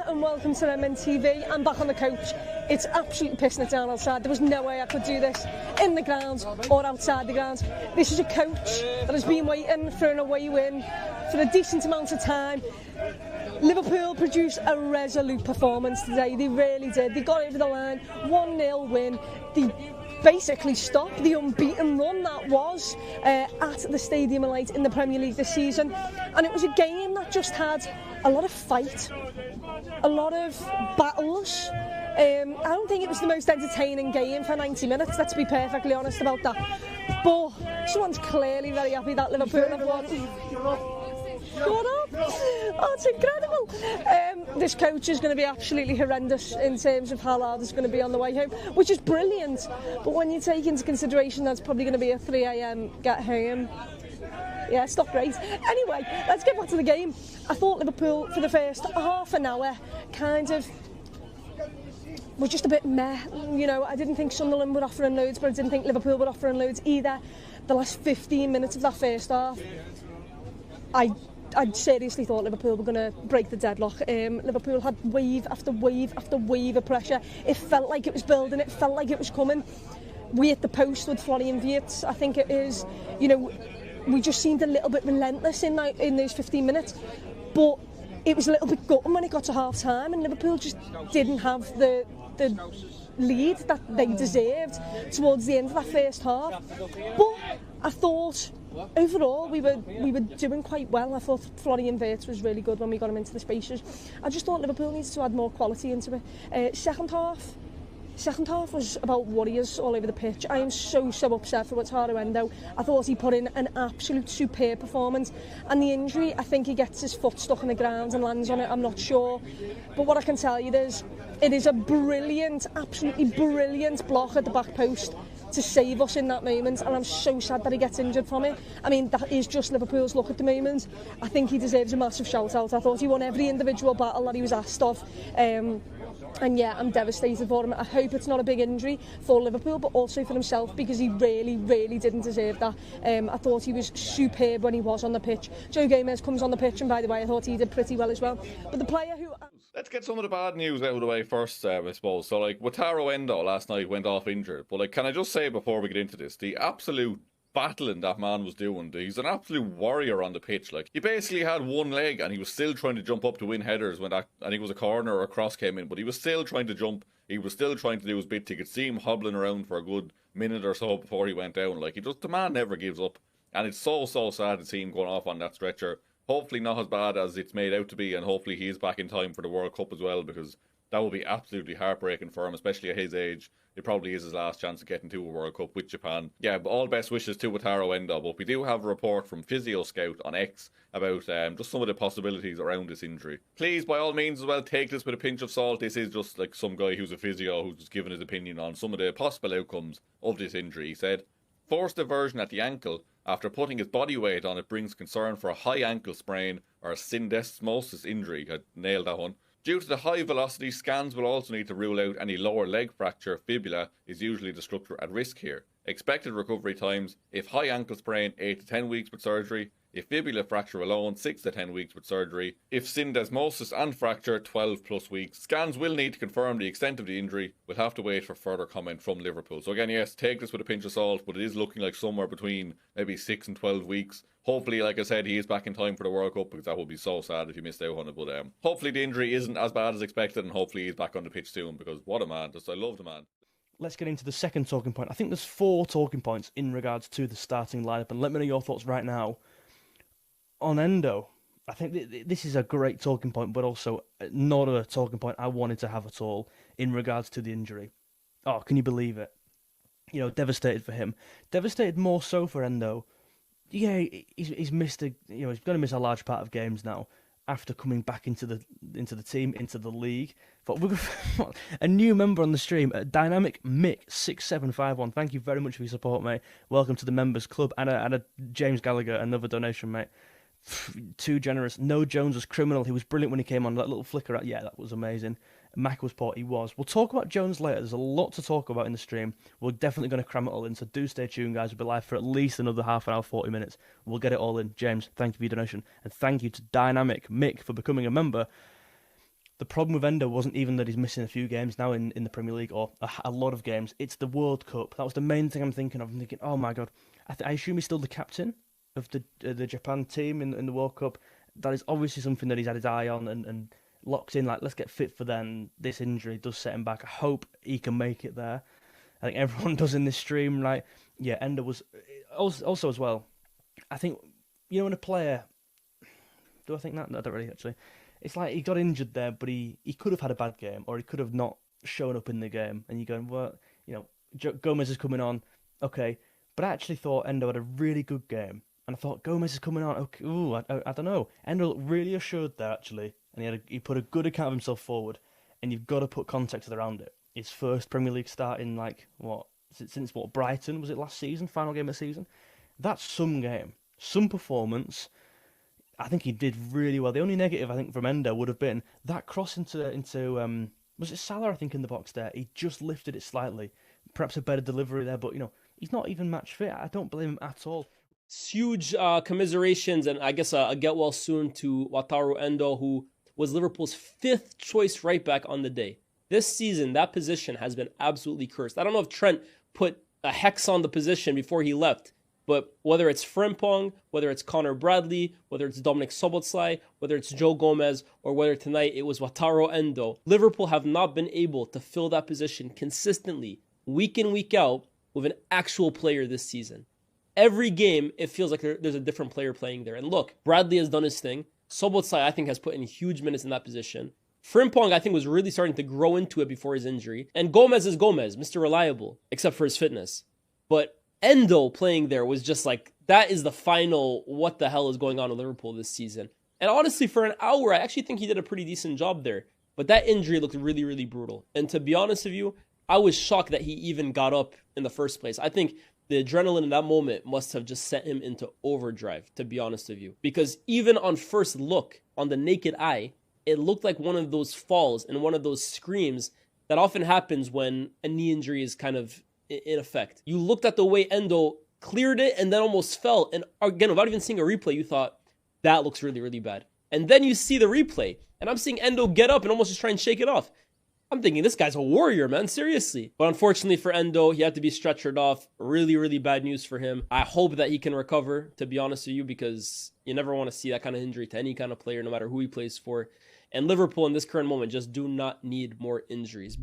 and welcome to Redmen TV. I'm back on the coach. It's absolutely pissing it down outside. There was no way I could do this in the grounds or outside the grounds. This is a coach that has been waiting for an away win for a decent amount of time. Liverpool produced a resolute performance today. They really did. They got over the line, 1-0 win. They basically stopped the unbeaten run that was at the Stadium of Light in the Premier League this season. And it was a game that just had a lot of fight, a lot of battles. I don't think it was the most entertaining game for 90 minutes, let's be perfectly honest about that. But someone's clearly very happy that Liverpool have won. Shut up! Oh, it's incredible. This coach is going to be absolutely horrendous in terms of how loud it's going to be on the way home, which is brilliant. But when you take into consideration that's probably going to be a 3 a.m. get home, yeah, it's not great. Anyway, let's get back to the game. I thought Liverpool, for the first half an hour, kind of were just a bit meh. You know, I didn't think Sunderland were offering loads, but I didn't think Liverpool were offering loads either. The last 15 minutes of that first half, I seriously thought Liverpool were going to break the deadlock. Liverpool had wave after wave after wave of pressure. It felt like it was building, it felt like it was coming. We hit the post with Florian Wirtz. I think it is, you know, we just seemed a little bit relentless in those 15 minutes. But it was a little bit gutting when it got to half time, and Liverpool just didn't have the lead that they deserved towards the end of that first half. But I thought overall we were doing quite well. I thought Florian Wirtz was really good when we got him into the spaces. I just thought Liverpool needs to add more quality into it. Second half was about warriors all over the pitch. I am so upset for Wataru Endo. I thought he put in an absolute superb performance, and the injury, I think he gets his foot stuck in the ground and lands on it, I'm not sure. But what I can tell you is, it is a brilliant, absolutely brilliant block at the back post to save us in that moment, and I'm so sad that he gets injured from it. I mean, that is just Liverpool's luck at the moment. I think he deserves a massive shout out. I thought he won every individual battle that he was asked of. And yeah, I'm devastated for him. I hope it's not a big injury for Liverpool, but also for himself, because he really didn't deserve that. I thought he was superb when he was on the pitch. Joe Gomez comes on the pitch, and by the way, I thought he did pretty well as well. But the player who... Let's get some of the bad news out of the way first, I suppose. So, like, Wataru Endo last night went off injured. But, like, can I just say before we get into this, the absolute battling that man was doing. He's an absolute warrior on the pitch. Like, he basically had one leg and he was still trying to jump up to win headers when that, I think it was a corner or a cross came in, but he was still trying to jump. He was still trying to do his bit. You could see him hobbling around for a good minute or so before he went down. Like, the man never gives up. And it's so sad to see him going off on that stretcher. Hopefully not as bad as it's made out to be, and hopefully he's back in time for the World Cup as well, because that would be absolutely heartbreaking for him, especially at his age. It probably is his last chance of getting to a World Cup with Japan. Yeah, but all best wishes to Wataru Endo. But we do have a report from Physio Scout on X about just some of the possibilities around this injury. Please, by all means as well, take this with a pinch of salt. This is just like some guy who's a physio who's just giving his opinion on some of the possible outcomes of this injury. He said, forced aversion at the ankle after putting his body weight on it brings concern for a high ankle sprain or a syndesmosis injury. I nailed that one. Due to the high velocity, scans will also need to rule out any lower leg fracture. Fibula is usually the structure at risk here. Expected recovery times: if high ankle sprain, 8 to 10 weeks with surgery. If fibula fracture alone, 6 to 10 weeks with surgery. If syndesmosis and fracture, 12 plus weeks. Scans will need to confirm the extent of the injury. We'll have to wait for further comment from Liverpool. So again, yes, take this with a pinch of salt, but it is looking like somewhere between maybe 6 and 12 weeks. Hopefully, like I said, he is back in time for the World Cup, because that would be so sad if you missed out on it. But hopefully the injury isn't as bad as expected, and hopefully he's back on the pitch soon, because what a man. I love the man. Let's get into the second talking point. I think there's 4 talking points in regards to the starting lineup, and let me know your thoughts right now. On Endo, I think this is a great talking point, but also not a talking point I wanted to have at all in regards to the injury. Oh, can you believe it? You know, devastated for him. Devastated more so for Endo. Yeah, he's missed he's going to miss a large part of games now after coming back into the team, into the league. But we've got a new member on the stream, Dynamic Mick 6751. Thank you very much for your support, mate. Welcome to the members club. And a James Gallagher, another donation, mate. Too generous. No Jones was criminal. He was brilliant when he came on. That little flicker. Yeah, that was amazing. Mac was poor. He was. We'll talk about Jones later. There's a lot to talk about in the stream. We're definitely going to cram it all in. So do stay tuned, guys. We'll be live for at least another half an hour, 40 minutes. We'll get it all in. James, thank you for your donation. And thank you to Dynamic Mick for becoming a member. the problem with Endo wasn't even that he's missing a few games now in the Premier League, or a lot of games. It's the World Cup. That was the main thing I'm thinking of. I'm thinking, oh my God, I assume he's still the captain of the Japan team in the World Cup. That is obviously something that he's had his eye on and locked in. Like, let's get fit for then. This injury does set him back. I hope he can make it there. I think everyone does in this stream, right? Yeah, Endo was also as well. I think, you know, when a player, do I think that? No, I don't really actually. It's like he got injured there, but he could have had a bad game, or he could have not shown up in the game. And you're going, well, you know, Gomez is coming on, okay. But I actually thought Endo had a really good game, and I thought Gomez is coming on. Okay, ooh, I don't know. Endo looked really assured there actually, and he put a good account of himself forward. And you've got to put context around it. His first Premier League start in since Brighton, was it last season? Final game of the season. That's some game, some performance. I think he did really well. The only negative I think from Endo would have been that cross into was it Salah, I think, in the box there. He just lifted it slightly. Perhaps a better delivery there, but you know, he's not even match fit. I don't blame him at all. Huge commiserations and I guess a get well soon to Wataru Endo, who was Liverpool's 5th choice right back on the day. This season, that position has been absolutely cursed. I don't know if Trent put a hex on the position before he left, but whether it's Frimpong, whether it's Connor Bradley, whether it's Dominic Szoboszlai, whether it's Joe Gomez, or whether tonight it was Wataru Endo, Liverpool have not been able to fill that position consistently, week in, week out, with an actual player this season. Every game, it feels like there's a different player playing there. And look, Bradley has done his thing. Szoboszlai, I think, has put in huge minutes in that position. Frimpong, I think, was really starting to grow into it before his injury. And Gomez is Gomez, Mr. Reliable, except for his fitness. But Endo playing there was just like, that is the final what the hell is going on in Liverpool this season. And honestly, for an hour, I actually think he did a pretty decent job there. But that injury looked really, really brutal. And to be honest with you, I was shocked that he even got up in the first place. I think the adrenaline in that moment must have just sent him into overdrive, to be honest with you. Because even on first look, on the naked eye, it looked like one of those falls and one of those screams that often happens when a knee injury is kind of in effect. You looked at the way Endo cleared it and then almost fell. And again, without even seeing a replay, you thought, that looks really, really bad. And then you see the replay, and I'm seeing Endo get up and almost just try and shake it off. I'm thinking, this guy's a warrior, man, seriously. But unfortunately for Endo, he had to be stretchered off. Really, really bad news for him. I hope that he can recover, to be honest with you, because you never want to see that kind of injury to any kind of player, no matter who he plays for. And Liverpool in this current moment just do not need more injuries.